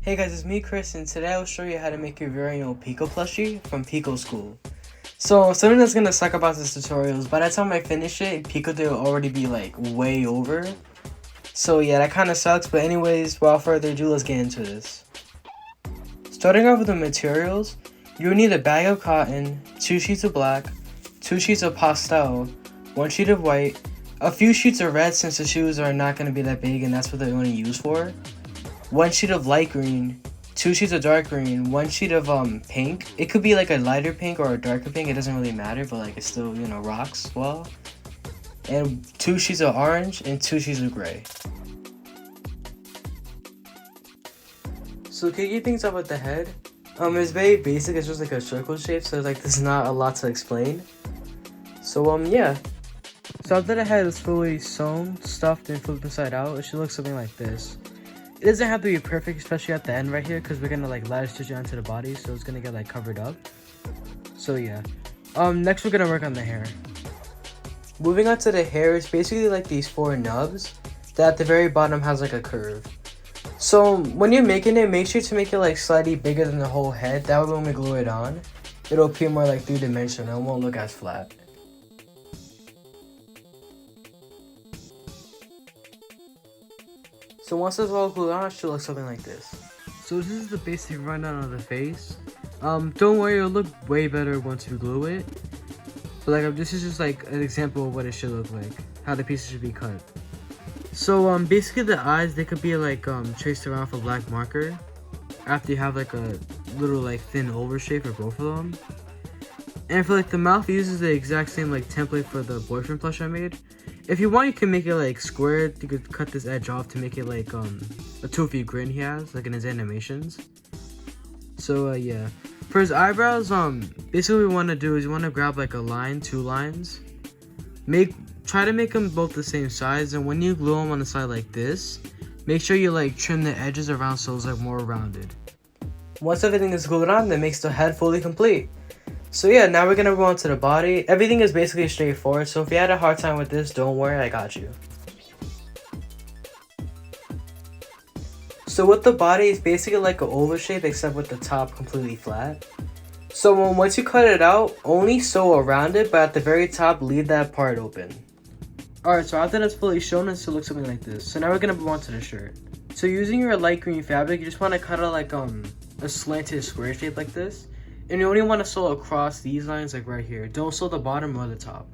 Hey guys, it's me Chris, and today I'll show you how to make your very own pico plushie from Pico School. So something that's gonna suck about this tutorial is by the time I finish it, Pico Day will already be like way over. So yeah, that kinda sucks, but anyways, without further ado, let's get into this. Starting off with the materials, you'll need a bag of cotton, 2 sheets of black, 2 sheets of pastel, 1 sheet of white, a few sheets of red since the shoes are not gonna be that big and that's what they're gonna use for. 1 sheet of light green, 2 sheets of dark green, 1 sheet of pink. It could be like a lighter pink or a darker pink, it doesn't really matter, but like it still, you know, rocks well. And 2 sheets of orange and 2 sheets of gray. So kicking things off with the head, it's very basic, it's just like a circle shape, so like there's not a lot to explain. So yeah. So after the head is fully sewn, stuffed, and flipped inside out, it should look something like this. It doesn't have to be perfect, especially at the end right here, because we're gonna like lattice stitch it onto the body, so it's gonna get like covered up. So yeah. Next we're gonna work on the hair. Moving on to the hair, it's basically like these 4 nubs that at the very bottom has like a curve. So when you're making it, make sure to make it like slightly bigger than the whole head. That way when we glue it on, it'll appear more like 3-dimensional. It won't look as flat. So once it's all glued on, it should look something like this. So this is the basic rundown of the face. Don't worry, it'll look way better once we glue it. But like this is just like an example of what it should look like, how the pieces should be cut. So basically the eyes, they could be like traced around with a black marker after you have like a little like thin oval shape for both of them. And for like the mouth, it uses the exact same like template for the boyfriend plush I made. If you want, you can make it like squared. You could cut this edge off to make it like a toothy grin he has, like in his animations. So yeah. For his eyebrows, basically what we want to do is you want to grab like a line, 2 lines. Try to make them both the same size, and when you glue them on the side like this, make sure you like trim the edges around so it's like more rounded. Once everything is glued on, that makes the head fully complete. So yeah, now we're gonna move on to the body. Everything is basically straightforward, so if you had a hard time with this, don't worry, I got you. So with the body, it's basically like an oval shape except with the top completely flat. So once you cut it out, only sew around it, but at the very top, leave that part open. Alright, so after that's fully shown, it still looks something like this. So now we're gonna move on to the shirt. So using your light green fabric, you just want to cut out like a slanted square shape like this. And you only want to sew across these lines like right here. Don't sew the bottom or the top.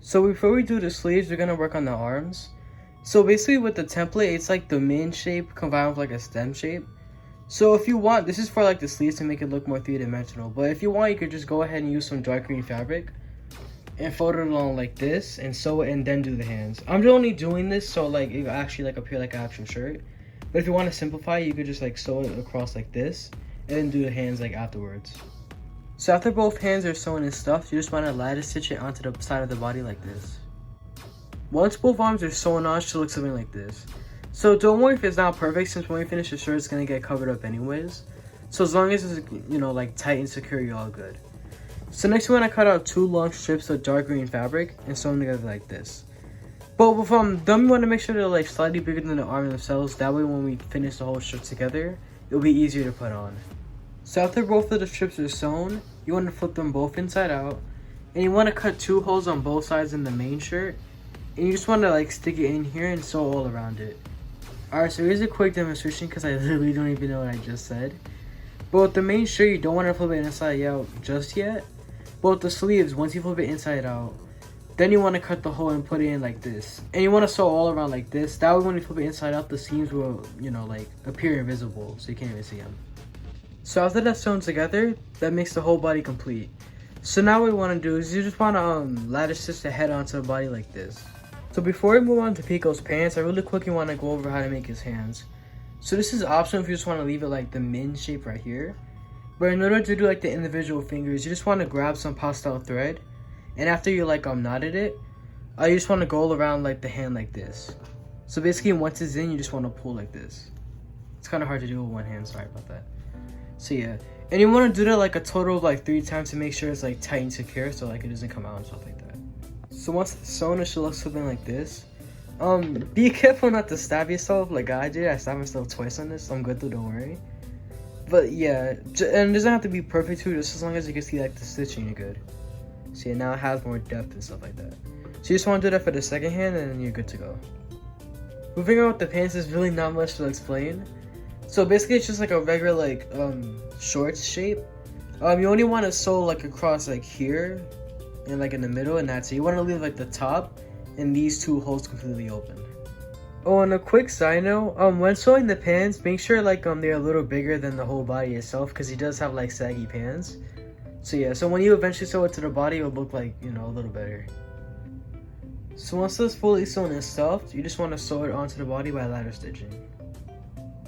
So before we do the sleeves, we're going to work on the arms. So basically with the template, it's like the main shape combined with like a stem shape. So if you want, this is for like the sleeves to make it look more 3-dimensional. But if you want, you could just go ahead and use some dark green fabric and fold it along like this and sew it and then do the hands. I'm only doing this so like it actually like appear like an actual shirt. But if you want to simplify, you could just like sew it across like this and then do the hands like afterwards. So after both hands are sewn and stuffed, you just want to lattice stitch it onto the side of the body like this. Once both arms are sewn on, it should look something like this. So don't worry if it's not perfect, since when we finish the shirt, it's going to get covered up anyways. So as long as it's, you know, like tight and secure, you're all good. So next we want to cut out 2 long strips of dark green fabric and sew them together like this. But before I'm done, we want to make sure they're like slightly bigger than the arm themselves. That way when we finish the whole shirt together, it'll be easier to put on. So after both of the strips are sewn, you want to flip them both inside out. And you want to cut 2 holes on both sides in the main shirt. And you just want to like stick it in here and sew all around it. Alright, so here's a quick demonstration because I literally don't even know what I just said. But with the main shirt, you don't want to flip it inside out just yet. But with the sleeves, once you flip it inside out, then you want to cut the hole and put it in like this. And you want to sew all around like this. That way when you flip it inside out, the seams will, you know, like appear invisible so you can't even see them. So after that's sewn together, that makes the whole body complete. So now what we want to do is you just want to lattice stitch the head onto the body like this. So before we move on to Pico's pants, I really quickly want to go over how to make his hands. So this is optional if you just want to leave it like the min shape right here. But in order to do like the individual fingers, you just want to grab some pastel thread. And after you like knotted it, you just want to go around like the hand like this. So basically once it's in, you just want to pull like this. It's kind of hard to do with one hand, sorry about that. So yeah, and you want to do that like a total of like 3 times to make sure it's like tight and secure, so like it doesn't come out and stuff like that. So once it's sewn, it should look something like this. Be careful not to stab yourself like I did. I stabbed myself twice on this, so I'm good though, don't worry. But yeah, and it doesn't have to be perfect too, just as long as you can see like the stitching, you're good. So yeah, now it has more depth and stuff like that. So you just want to do that for the second hand and then you're good to go. Moving on with the pants, there's really not much to explain. So basically it's just like a regular like shorts shape. You only want to sew like across like here and like in the middle, and that's it. You want to leave like the top and these two holes completely open. Oh, and a quick side note, when sewing the pants, make sure like they're a little bigger than the whole body itself, because he does have like saggy pants. So yeah, so when you eventually sew it to the body, it'll look like, you know, a little better. So once it's fully sewn and stuffed, you just want to sew it onto the body by ladder stitching.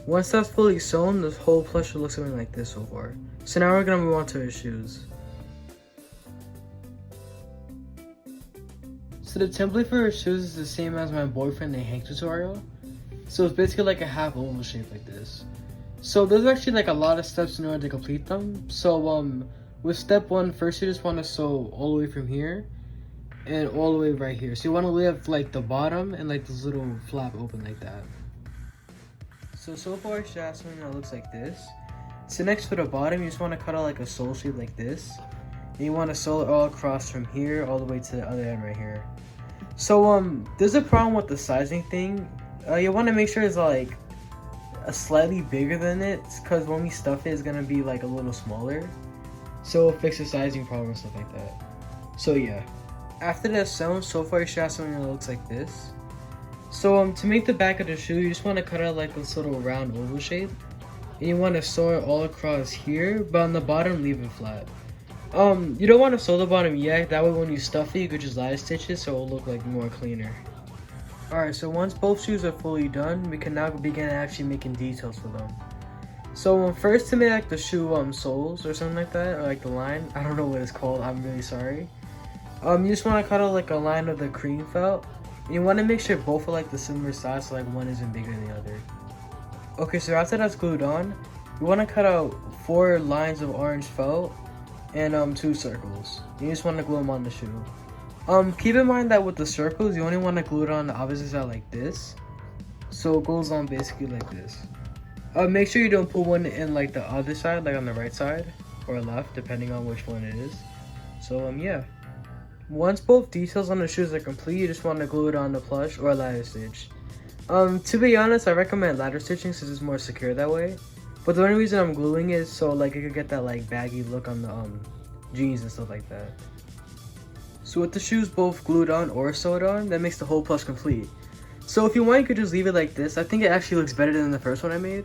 Once that's fully sewn, the whole plush will look something like this so far. So now we're gonna move on to his shoes. So the template for his shoes is the same as my boyfriend and Hank tutorial. So it's basically like a half oval shape like this. So there's actually like a lot of steps in order to complete them. So with step 1, first you just want to sew all the way from here and all the way right here. So you want to leave like the bottom and like this little flap open like that. So far it's just something that looks like this. So next for the bottom, you just want to cut out like a sole shape like this. And you want to sew it all across from here all the way to the other end right here. So there's a problem with the sizing thing. You want to make sure it's like a slightly bigger than it, because when we stuff it, it's gonna be like a little smaller. So it'll fix the sizing problem and stuff like that. So yeah, after that's sewn, so far you should have something that looks like this. So to make the back of the shoe, you just want to cut out like this little round oval shape, and you want to sew it all across here, but on the bottom leave it flat. You don't want to sew the bottom yet, that way when you stuff it you could just ladder stitch it so it'll look like more cleaner. Alright, so once both shoes are fully done, we can now begin actually making details for them. So first, to make like the shoe soles or something like that, or like the line, I don't know what it's called, I'm really sorry. You just want to cut out like a line of the cream felt. And you want to make sure both are like the similar size, so like one isn't bigger than the other. Okay, so after that's glued on, you want to cut out 4 lines of orange felt and 2 circles. You just want to glue them on the shoe. Keep in mind that with the circles, you only want to glue it on the opposite side like this. So it goes on basically like this. Make sure you don't put one in like the other side, like on the right side or left, depending on which one it is. So yeah. Once both details on the shoes are complete, you just want to glue it on the plush or ladder stitch. To be honest, I recommend ladder stitching since it's more secure that way. But the only reason I'm gluing is so like it could get that like baggy look on the jeans and stuff like that. So with the shoes both glued on or sewed on, that makes the whole plush complete. So if you want, you could just leave it like this. I think it actually looks better than the first one I made.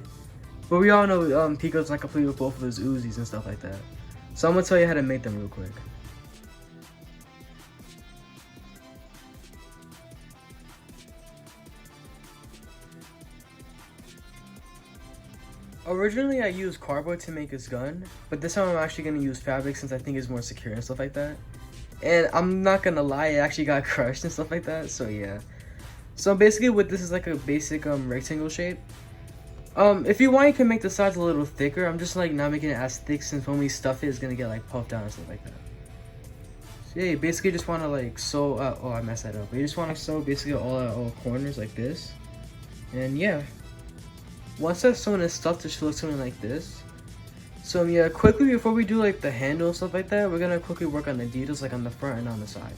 But we all know Pico's not complete with both of his Uzis and stuff like that. So I'm gonna tell you how to make them real quick. Originally I used cardboard to make his gun, but this time I'm actually going to use fabric since I think it's more secure and stuff like that. And I'm not going to lie, it actually got crushed and stuff like that, so yeah. So basically what this is like a basic rectangle shape. If you want, you can make the sides a little thicker. I'm just like not making it as thick since when we stuff it, it's going to get like puffed out and stuff like that. So yeah, you basically just want to like sew, oh I messed that up. But you just want to sew basically all corners like this. And yeah. Once that's sewn and stuffed, it should look something like this. So yeah, quickly before we do like the handle and stuff like that, we're gonna quickly work on the details like on the front and on the side.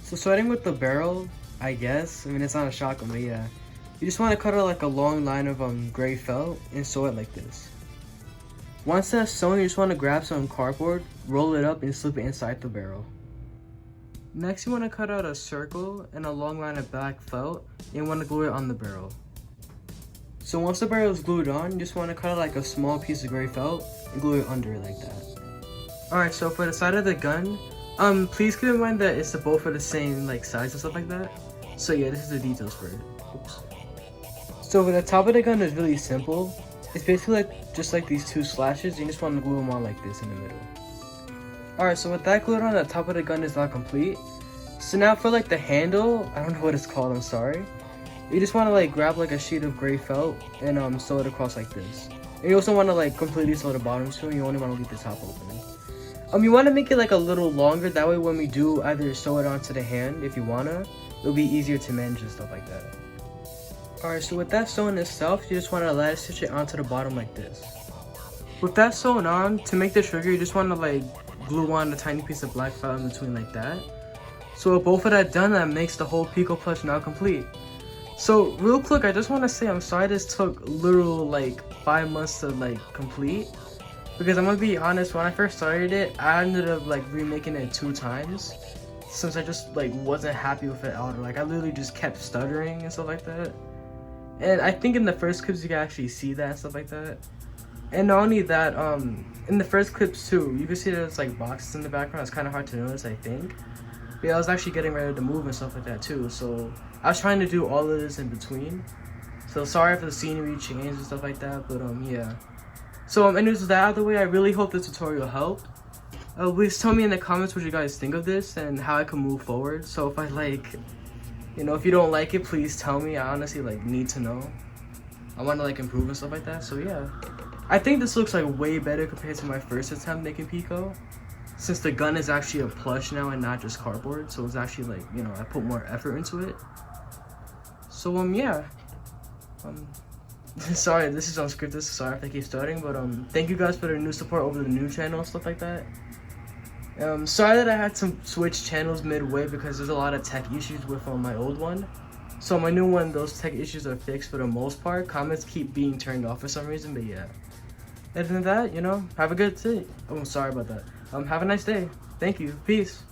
So starting with the barrel, I guess, I mean it's not a shotgun, but yeah. You just want to cut out like a long line of gray felt and sew it like this. Once that's sewn, you just want to grab some cardboard, roll it up and slip it inside the barrel. Next you want to cut out a circle and a long line of black felt and you want to glue it on the barrel. So once the barrel is glued on, you just want to cut out like a small piece of gray felt and glue it under it like that. Alright, so for the side of the gun, please keep in mind that it's both are the same like size and stuff like that. So yeah, this is the details for it. Oops. So for the top of the gun is really simple. It's basically like just like these 2 slashes. You just want to glue them on like this in the middle. Alright, so with that glued on, the top of the gun is not complete. So now for like the handle, I don't know what it's called, I'm sorry. You just want to like grab like a sheet of gray felt and sew it across like this. And you also want to like completely sew the bottom too, and you only want to leave the top open. You want to make it like a little longer, that way when we do either sew it onto the hand if you wanna, it'll be easier to manage and stuff like that. Alright, so with that sewn itself, you just want to lattice stitch it onto the bottom like this. With that sewn on, to make the trigger, you just want to like glue on a tiny piece of black felt in between like that. So with both of that done, that makes the whole pico plush now complete. So real quick, I just want to say I'm sorry this took literal like 5 months to like complete. Because I'm gonna be honest, when I first started it, I ended up like remaking it 2 times. Since I just like wasn't happy with it out. Like I literally just kept stuttering and stuff like that. And I think in the first clips you can actually see that and stuff like that. And not only that, in the first clips too, you can see there's like boxes in the background. It's kind of hard to notice, I think. But yeah, I was actually getting ready to move and stuff like that too. So I was trying to do all of this in between. So sorry for the scenery change and stuff like that. But yeah. So anyways, with that out of the way, I really hope this tutorial helped. Please tell me in the comments what you guys think of this and how I can move forward. So if I like, you know, if you don't like it, please tell me. I honestly like need to know. I want to like improve and stuff like that. So yeah, I think this looks like way better compared to my first attempt making pico, since the gun is actually a plush now and not just cardboard. So it's actually like, you know, I put more effort into it. So yeah, sorry, this is unscripted. Sorry if I keep starting, but thank you guys for the new support over the new channel and stuff like that. Sorry that I had to switch channels midway because there's a lot of tech issues with my old one. So my new one, those tech issues are fixed for the most part. Comments keep being turned off for some reason, but yeah. Other than that, you know, have a good day. Oh, sorry about that. Have a nice day. Thank you. Peace.